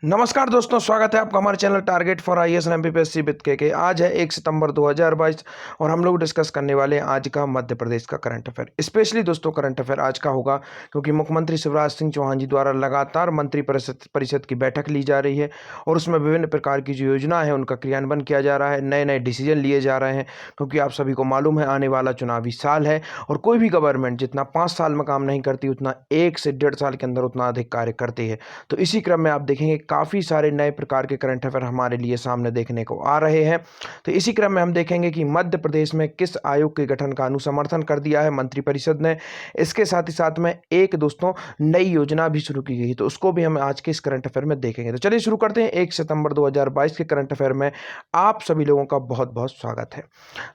नमस्कार दोस्तों, स्वागत है आपका हमारे channel target for IAS and MPSC with के। आज है 1 सितंबर 2022 और हम लोग डिस्कस करने वाले हैं आज का मध्य प्रदेश का करंट अफेयर। स्पेशली दोस्तों करंट अफेयर आज का होगा क्योंकि मुख्यमंत्री शिवराज सिंह चौहान जी द्वारा लगातार मंत्री परिषद की बैठक ली जा रही है और उसमें विभिन्न प्रकार की जो योजना है उनका क्रियान्वयन किया जा रहा है, नए नए डिसीजन लिए जा रहे हैं। क्योंकि आप सभी को मालूम है आने वाला चुनावी साल है और कोई भी गवर्नमेंट जितना 5 साल में काम नहीं करती उतना 1 से 1.5 साल के अंदर उतना अधिक कार्य करती है। तो इसी क्रम में आप देखेंगे काफ़ी सारे नए प्रकार के करंट अफेयर हमारे लिए सामने देखने को आ रहे हैं। तो इसी क्रम में हम देखेंगे कि मध्य प्रदेश में किस आयोग के गठन का अनुसमर्थन कर दिया है मंत्रिपरिषद ने। इसके साथ ही साथ में एक दोस्तों नई योजना भी शुरू की गई, तो उसको भी हम आज के इस करंट अफेयर में देखेंगे। तो चलिए शुरू करते हैं। 1 सितंबर 2022 के करंट अफेयर में आप सभी लोगों का बहुत बहुत स्वागत है।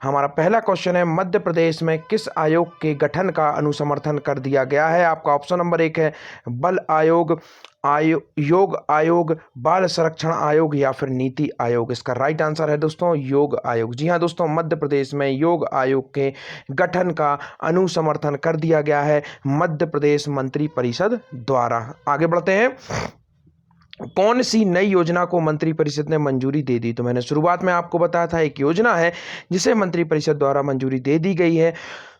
हमारा पहला क्वेश्चन है, मध्य प्रदेश में किस आयोग के गठन का अनुसमर्थन कर दिया गया है। आपका ऑप्शन नंबर 1 है बल आयोग, योग आयोग, बाल संरक्षण आयोग या फिर नीति आयोग। इसका राइट आंसर है दोस्तों योग आयोग। जी हाँ दोस्तों, मध्य प्रदेश में योग आयोग के गठन का अनुसमर्थन कर दिया गया है मध्य प्रदेश मंत्री परिषद द्वारा। आगे बढ़ते हैं। कौन सी नई योजना को मंत्रिपरिषद ने मंजूरी दे दी। तो मैंने शुरुआत में आपको बताया था एक योजना है जिसे मंत्रिपरिषद द्वारा मंजूरी दे दी गई है।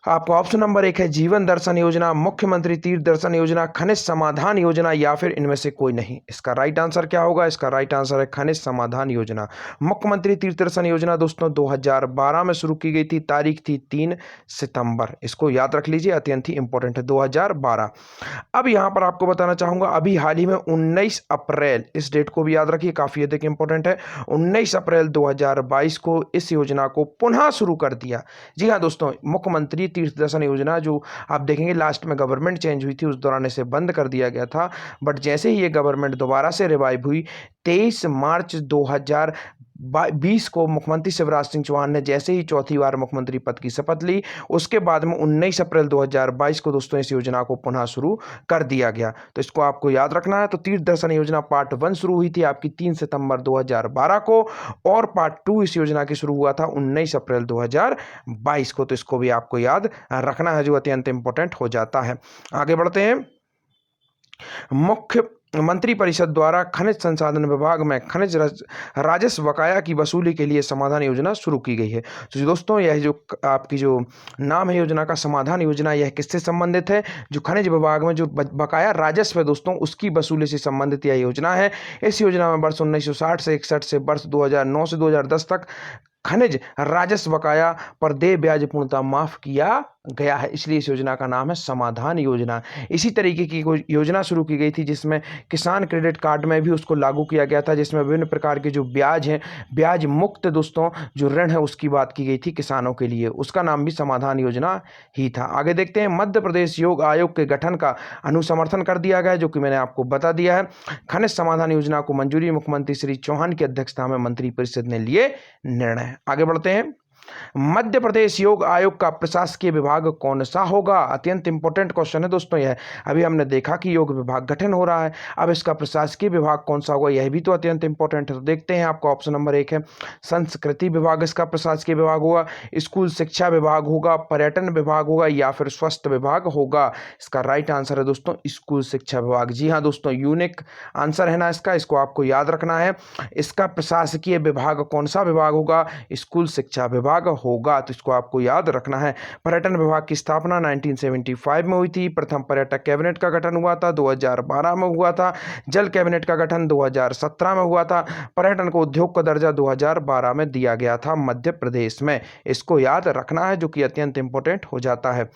आपका ऑप्शन नंबर 1 है जीवन दर्शन योजना, मुख्यमंत्री तीर्थ दर्शन योजना, खनिज समाधान योजना या फिर इनमें से कोई नहीं। इसका राइट आंसर क्या होगा। इसका राइट आंसर है खनिज समाधान योजना। मुख्यमंत्री तीर्थ दर्शन योजना दोस्तों 2012 में शुरू की गई थी, तारीख थी 3 सितंबर। इसको याद रख लीजिए, अत्यंत ही इंपॉर्टेंट है, 2012। अब यहां पर आपको बताना चाहूंगा अभी हाल ही में 19 अप्रैल, इस डेट को भी याद रखिए, काफी अधिक इंपॉर्टेंट है। 19 अप्रैल 2022 को इस योजना को पुनः शुरू कर दिया। जी हाँ दोस्तों, मुख्यमंत्री तीर्थ दर्शन योजना जो आप देखेंगे लास्ट में गवर्नमेंट चेंज हुई थी उस दौरान इसे बंद कर दिया गया था, बट जैसे ही ये गवर्नमेंट दोबारा से रिवाइव हुई 23 मार्च 2020 को मुख्यमंत्री शिवराज सिंह चौहान ने जैसे ही चौथी बार मुख्यमंत्री पद की शपथ ली, उसके बाद में 19 अप्रैल 2022 को दोस्तों इस योजना को पुनः शुरू कर दिया गया। तो इसको आपको याद रखना है। तो तीर्थ दर्शन योजना पार्ट 1 शुरू हुई थी आपकी 3 सितंबर 2012 को और पार्ट 2 इस योजना की शुरू हुआ था 19 अप्रैल 2022 को। तो इसको भी आपको याद रखना है, जो अत्यंत इंपॉर्टेंट हो जाता है। आगे बढ़ते हैं। मुख्य मंत्री परिषद द्वारा खनिज संसाधन विभाग में खनिज राजस्व बकाया की वसूली के लिए समाधान योजना शुरू की गई है। तो दोस्तों यह जो आपकी जो नाम है योजना का समाधान योजना, यह किससे संबंधित है। जो खनिज विभाग में जो बकाया राजस्व है दोस्तों उसकी वसूली से संबंधित यह योजना है। इस योजना में वर्ष 1960 से 61 से वर्ष 2009 से 2010 तक खनिज राजस्व बकाया पर देय ब्याज पूर्णतः माफ किया गया है, इसलिए इस योजना का नाम है समाधान योजना। इसी तरीके की कोई योजना शुरू की गई थी जिसमें किसान क्रेडिट कार्ड में भी उसको लागू किया गया था, जिसमें विभिन्न प्रकार के जो ब्याज हैं, ब्याज मुक्त दोस्तों जो ऋण है उसकी बात की गई थी किसानों के लिए, उसका नाम भी समाधान योजना ही था। आगे देखते हैं। मध्य प्रदेश योग आयोग के गठन का अनुसमर्थन कर दिया गया है, जो कि मैंने आपको बता दिया है। खनिज समाधान योजना को मंजूरी मुख्यमंत्री श्री चौहान की अध्यक्षता में मंत्रिपरिषद ने लिए निर्णय। आगे बढ़ते हैं। मध्य प्रदेश योग आयोग का प्रशासकीय विभाग कौन सा होगा। अत्यंत इंपॉर्टेंट क्वेश्चन है दोस्तों यह। अभी हमने देखा कि योग विभाग गठन हो रहा है, अब इसका प्रशासकीय विभाग कौन सा होगा, यह भी तो अत्यंत इंपॉर्टेंट है। तो देखते हैं। आपका ऑप्शन नंबर 1 है संस्कृति विभाग, इसका प्रशासकीय विभाग होगा। स्कूल शिक्षा विभाग होगा, पर्यटन विभाग होगा या फिर स्वास्थ्य विभाग होगा। इसका राइट आंसर है दोस्तों स्कूल शिक्षा विभाग। जी हाँ दोस्तों, यूनिक आंसर है ना इसका, इसको आपको याद रखना है। इसका प्रशासकीय विभाग कौन सा विभाग होगा, स्कूल शिक्षा विभाग होगा। तो इसको आपको याद रखना है। पर्यटन विभाग की स्थापना 1975 में हुई थी। प्रथम पर्यटक कैबिनेट का गठन हुआ था 2012 में हुआ था। जल कैबिनेट का गठन 2017 में हुआ था। पर्यटन को उद्योग का दर्जा 2012 में दिया गया था मध्य प्रदेश में। इसको याद रखना है, जो कि अत्यंत इंपॉर्टेंट हो जाता है।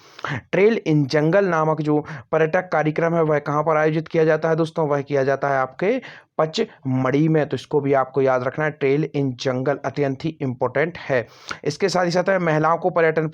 ट्रेल इन जंगल नामक जो पर्यटक कार्यक्रम है वह कहां पर आयोजित किया जाता है दोस्तों, वह किया जाता है आपके पचमढ़ी में। तो इसको भी आपको याद रखना है, ट्रेल इन जंगल अत्यंत ही इंपॉर्टेंट है। इसके साथ ही साथ महिलाओं को पर्यटन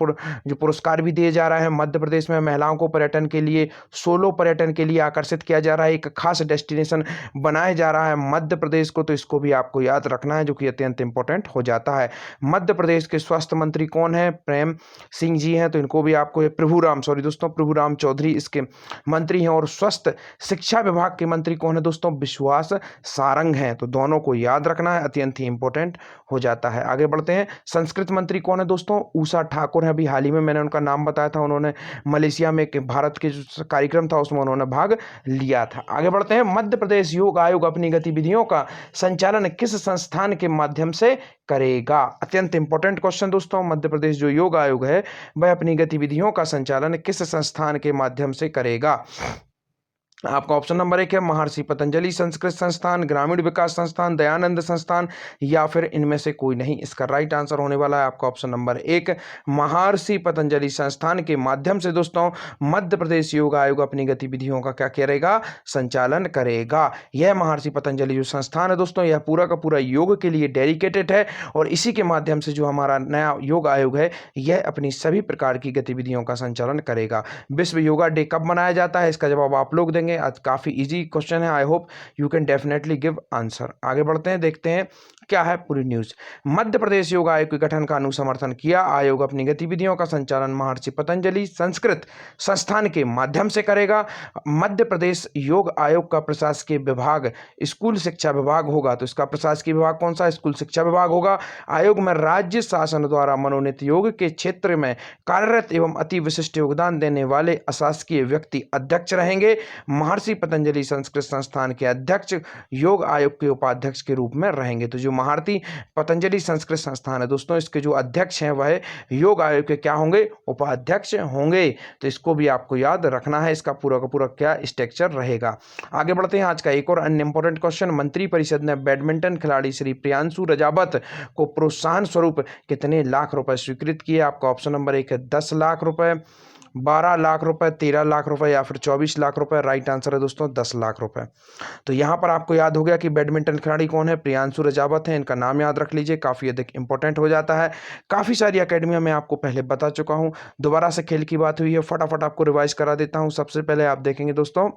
जो पुरस्कार भी दिए जा रहा है। मध्य प्रदेश में महिलाओं को पर्यटन के लिए, सोलो पर्यटन के लिए आकर्षित किया जा रहा है, एक खास डेस्टिनेशन बनाया जा रहा है मध्य प्रदेश को। तो इसको भी आपको याद रखना है, जो कि अत्यंत इंपॉर्टेंट हो जाता है। मध्य प्रदेश के स्वास्थ्य मंत्री कौन है, प्रेम सिंह जी हैं। तो इनको भी आपको प्रभुराम चौधरी इसके मंत्री हैं। और स्वस्थ शिक्षा विभाग के मंत्री कौन है दोस्तों, विश्वास सारंग हैं। तो दोनों को याद रखना है, अत्यंत ही इंपॉर्टेंट हो जाता है। आगे बढ़ते हैं। संस्कृत मंत्री कौन है दोस्तों? उषा ठाकुर है। अभी हाल ही में मैंने उनका नाम बताया था, उन्होंने मलेशिया में एक भारत के जो कार्यक्रम था उसमें उन्होंने भाग लिया था। आगे बढ़ते हैं। मध्य प्रदेश योग आयोग अपनी गतिविधियों का संचालन किस संस्थान के माध्यम से करेगा? अत्यंत इंपॉर्टेंट क्वेश्चन दोस्तों। मध्य प्रदेश जो योग आयोग है वह अपनी गतिविधियों का संचालन किस संस्थान के माध्यम से करेगा? आपका ऑप्शन नंबर 1 है महर्षि पतंजलि संस्कृत संस्थान, ग्रामीण विकास संस्थान, दयानंद संस्थान, या फिर इनमें से कोई नहीं। इसका राइट आंसर होने वाला है आपका ऑप्शन नंबर 1 महर्षि पतंजलि संस्थान के माध्यम से दोस्तों मध्य प्रदेश योग आयोग अपनी गतिविधियों का क्या करेगा? संचालन करेगा। यह महर्षि पतंजलि जो संस्थान है दोस्तों, यह पूरा का पूरा योग के लिए डेडिकेटेड है और इसी के माध्यम से जो हमारा नया योग आयोग है यह अपनी सभी प्रकार की गतिविधियों का संचालन करेगा। विश्व योगा डे कब मनाया जाता है? इसका जवाब आप लोग देंगे। आज काफी इजी क्वेश्चन है, I hope you can definitely give answer. आगे बढ़ते हैं, देखते हैं क्या है पूरी न्यूज। मध्य प्रदेश योग आयोग के गठन का अनुसमर्थन किया। आयोग अपनी गतिविधियों का संचालन महर्षि पतंजलि संस्कृत संस्थान के माध्यम से करेगा। मध्य प्रदेश योग आयोग का प्रशासकीय विभाग स्कूल शिक्षा विभाग होगा। तो इसका प्रशासकीय विभाग कौन सा? स्कूल शिक्षा विभाग होगा। आयोग में राज्य शासन द्वारा मनोनीत योग के क्षेत्र में कार्यरत एवं अति विशिष्ट योगदान देने वाले अशासकीय व्यक्ति अध्यक्ष रहेंगे। महर्षि पतंजलि संस्कृत संस्थान के अध्यक्ष योग आयोग के उपाध्यक्ष के रूप में रहेंगे। तो जो महर्षि पतंजलि संस्कृत संस्थान है दोस्तों, इसके जो अध्यक्ष हैं वह योग आयोग के क्या होंगे? उपाध्यक्ष होंगे। तो इसको भी आपको याद रखना है, इसका पूरा का पूरा क्या स्ट्रक्चर रहेगा। आगे बढ़ते हैं। आज का एक और अन्य इंपॉर्टेंट क्वेश्चन। मंत्रिपरिषद ने बैडमिंटन खिलाड़ी श्री प्रियांशु रजावत को प्रोत्साहन स्वरूप कितने लाख रुपए स्वीकृत किए? आपका ऑप्शन नंबर 1 है 10 लाख रुपए, 12 लाख रुपए, 13 लाख रुपए या फिर 24 लाख रुपए। राइट आंसर है दोस्तों 10 लाख रुपए। तो यहां पर आपको याद हो गया कि बैडमिंटन खिलाड़ी कौन है? प्रियांशु रजावत है। इनका नाम याद रख लीजिए, काफी अधिक इंपॉर्टेंट हो जाता है। काफी सारी अकेडमियां मैं आपको पहले बता चुका हूं, दोबारा से खेल की बात हुई है, फटाफट आपको रिवाइज करा देता हूं। सबसे पहले आप देखेंगे दोस्तों,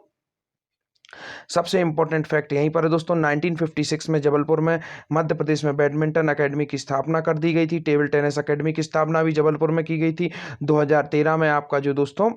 सबसे इंपॉर्टेंट फैक्ट यहीं पर है दोस्तों, 1956 में जबलपुर में मध्य प्रदेश में बैडमिंटन अकेडमी की स्थापना कर दी गई थी। टेबल टेनिस अकेडमी की स्थापना भी जबलपुर में की गई थी। 2013 में आपका जो दोस्तों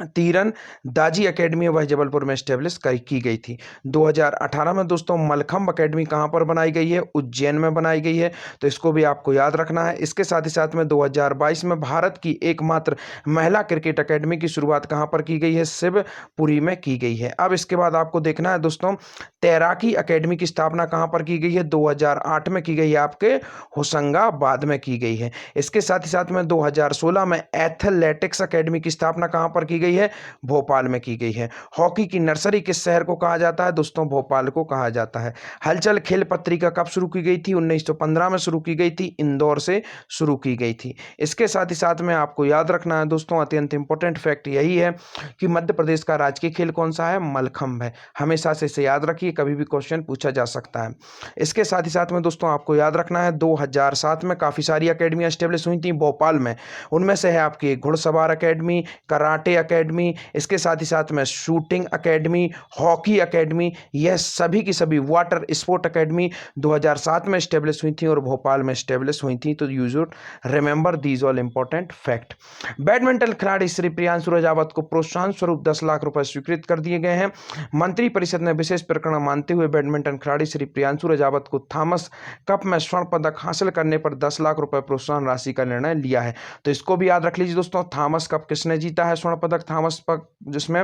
तीरंदाजी अकेडमी वह जबलपुर में स्टेब्लिश की गई थी। 2018 में दोस्तों मलखंब अकेडमी कहां पर बनाई गई है? उज्जैन में बनाई गई है। तो इसको भी आपको याद रखना है। इसके साथ ही साथ में 2022 में भारत की एकमात्र महिला क्रिकेट अकेडमी की शुरुआत कहां पर की गई है? शिवपुरी में की गई है। अब इसके बाद आपको देखना है दोस्तों, तैराकी अकेडमी की स्थापना कहां पर की गई है? 2008 में की गई है, आपके होशंगाबाद में की गई है। इसके साथ ही साथ में 2016 में एथलेटिक्स अकेडमी की स्थापना कहां पर की गई है? भोपाल में की गई है। हॉकी की नर्सरी किस शहर को कहा जाता है दोस्तों? भोपाल को कहा जाता है। हलचल खेल पत्रिका कब शुरू की गई थी? 1915 में शुरू की गई थी, इंदौर से शुरू की गई थी। इसके साथ ही साथ में आपको याद रखना है दोस्तों, अत्यंत इंपॉर्टेंट फैक्ट यही है कि मध्य प्रदेश का राजकीय खेल कौन सा है? मलखंब है। हमेशा से इसे याद रखिए, कभी भी क्वेश्चन पूछा जा सकता है। इसके साथ ही साथ में दोस्तों आपको याद रखना है 2007 में काफी सारी अकेडमियां स्टेब्लिश हुई थी भोपाल में। उनमें से है आपकी घुड़सवार अकेडमी, कराटे अकेडमी, इसके साथ ही साथ में शूटिंग अकेडमी, हॉकी अकेडमी, यह सभी की सभी वाटर स्पोर्ट अकेडमी 2007 में स्टेब्लिश हुई थी और भोपाल में स्टेब्लिश हुई थी। तो you should remember these all important fact. Badminton खिलाड़ी श्री प्रियांशु रजावत को प्रोत्साहन स्वरूप 10 लाख रुपए स्वीकृत कर दिए गए हैं। मंत्रिपरिषद ने विशेष प्रकरण मानते हुए बैडमिंटन खिलाड़ी श्री प्रियांशु रजावत को थॉमस कप में स्वर्ण पदक हासिल करने पर 10 लाख रुपए प्रोत्साहन राशि का निर्णय लिया है। तो इसको भी याद रख लीजिए दोस्तों, थॉमस कप किसने जीता है? स्वर्ण पदक थॉमस पक जिसमें,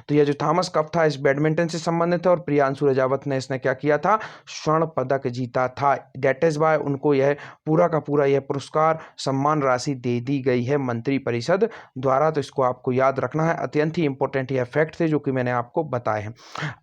तो यह जो थॉमस कप था इस बैडमिंटन से संबंधित है और प्रियांशु रजावत ने इसने क्या किया था? स्वर्ण पदक जीता था। दैट इज वाई उनको यह पूरा का पूरा यह पुरस्कार सम्मान राशि दे दी गई है मंत्रिपरिषद द्वारा। तो इसको आपको याद रखना है, अत्यंत ही इंपॉर्टेंट यह फैक्ट थे जो कि मैंने आपको बताए हैं।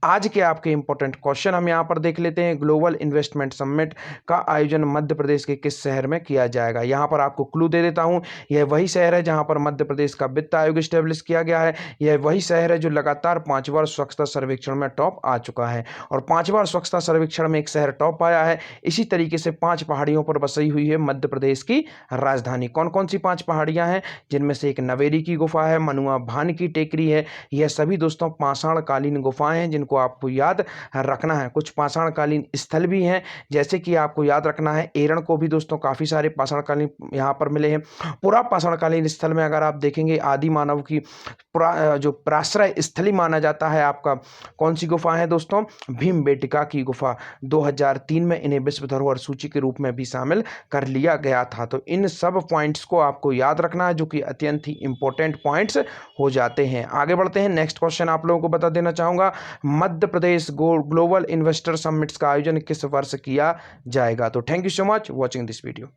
आज के आपके इंपॉर्टेंट क्वेश्चन हम यहाँ पर देख लेते हैं। ग्लोबल इन्वेस्टमेंट समिट का आयोजन मध्य प्रदेश के किस शहर में किया जाएगा? यहाँ पर आपको क्लू दे देता हूँ, यह वही शहर है जहाँ पर मध्य प्रदेश का वित्त आयोग स्टेब्लिश किया गया है। यह वही शहर है जो लगातार 5 बार स्वच्छता सर्वेक्षण में टॉप आ चुका है और 5 बार स्वच्छता सर्वेक्षण में एक शहर टॉप आया है। इसी तरीके से 5 पहाड़ियों पर बसी हुई है मध्य प्रदेश की राजधानी। कौन कौन सी 5 पहाड़ियां हैं? जिनमें से एक नवेरी की गुफा है, मनुआ भान की टेकरी है। यह सभी दोस्तों पाषाणकालीन गुफाएं हैं जिनको आपको याद रखना है। कुछ पाषाणकालीन स्थल भी हैं, जैसे कि आपको याद रखना है एरण को भी दोस्तों काफी सारे पाषाणकालीन यहाँ पर मिले हैं। पूरा पाषाणकालीन स्थल में अगर आप देखेंगे आदि मानव की जो प्राश्रय स्थली माना जाता है आपका, कौन सी गुफा है दोस्तों? भीमबेटका की गुफा। 2003 में इन्हें विश्व धरोहर सूची के रूप में भी शामिल कर लिया गया था। तो इन सब पॉइंट्स को आपको याद रखना है, जो कि अत्यंत ही इंपॉर्टेंट पॉइंट्स हो जाते हैं। आगे बढ़ते हैं, नेक्स्ट क्वेश्चन आप लोगों को बता देना चाहूंगा, Madhya Pradesh global investor summits का आयोजन किस वर्ष किया जाएगा? तो thank you so much watching this video.